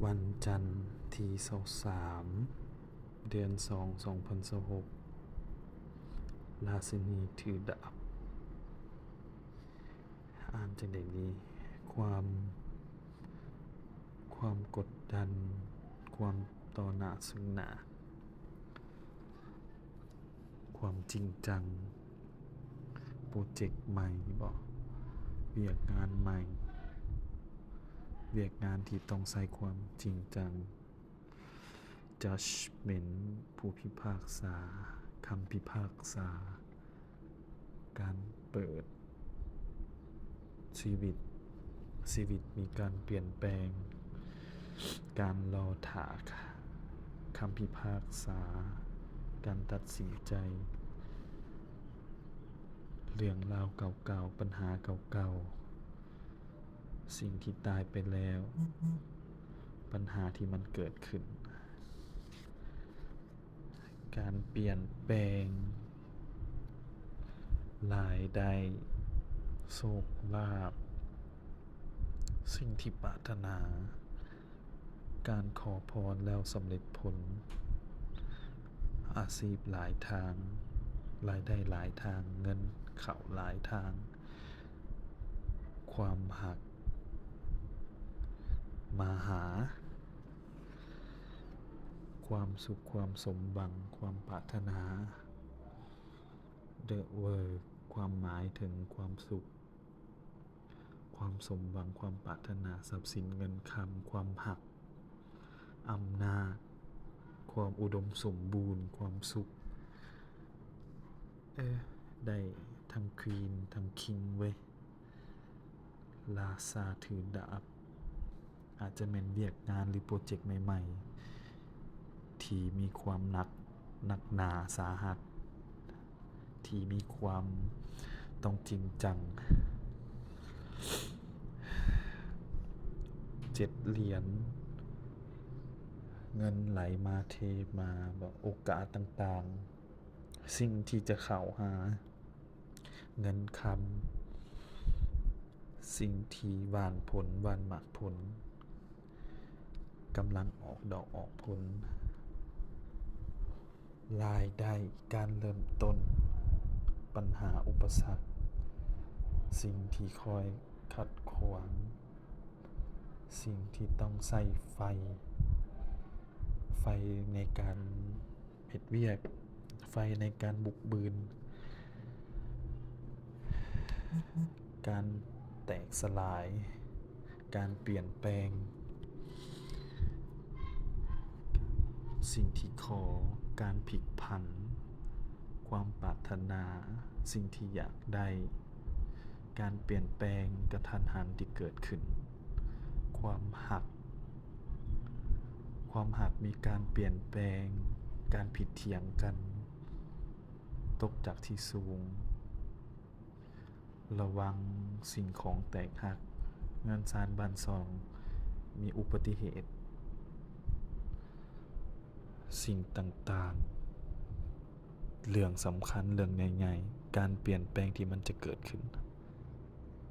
วันจันทร์ที่23เดือน2 2026ราชินีถือดาบอ่านจังได๋ดีความความกดดันความต่อหน้าซึ่งหน้าความจริงจังโปรเจกต์ใหม่บ่เวียกงานใหม่เวียกงานที่ต้องใส่ความจริงจัง Judgment ผู้พิพากษาคำพิพากษาการเปิดชีวิตมีการเปลี่ยนแปลงการรอถาคำพิพากษาการตัดสินใจเรื่องราวเก่าๆปัญหาเก่าๆสิ่งที่ตายไปแล้วปัญหาที่มันเกิดขึ้นการเปลี่ยนแปลงรายได้โชคลาภสิ่งที่ปรารถนาการขอพรแล้วสำเร็จผลอาชีพหลายทางรายได้หลายทางเงินเข้าหลายทางความหักมาหาความสุขความสมหวังความปรารถนา The Word ความหมายถึงความสุขความสมหวังความปรารถนาทรัพย์สินเงินคำความหักอำนาจความอุดมสมบูรณ์ความสุขได้ทั้งควีนทั้งคิงเว้ยราชาถือดาบอาจจะแม่นเวียกงานหรือโปรเจกต์ใหม่ๆที่มีความหนักหนาสาหัสที่มีความต้องจริงจัง7เหรียญเงินไหลมาเทมาแบบโอกาสต่างๆสิ่งที่จะเข้าหาเงินคำสิ่งที่หวานผลหวานหมากผลกำลังออกดอกออกผลรายได้การเริ่มต้นปัญหาอุปสรรคสิ่งที่คอยขัดขวางสิ่งที่ต้องใส่ไฟในการเฮ็ดเวียกไฟในการบุกบืนการแตกสลายการเปลี่ยนแปลงสิ่งที่ขอการพลิกผันความปรารถนาสิ่งที่อยากได้การเปลี่ยนแปลงกระทันหันที่เกิดขึ้นความหักมีการเปลี่ยนแปลงการผิดเถียงกันตกจากที่สูงระวังสิ่งของแตกหักงานศาลบ้านซองมีอุบัติเหตุสิ่งต่างๆเรื่องสำคัญเรื่องใหญ่ๆการเปลี่ยนแปลงที่มันจะเกิดขึ้น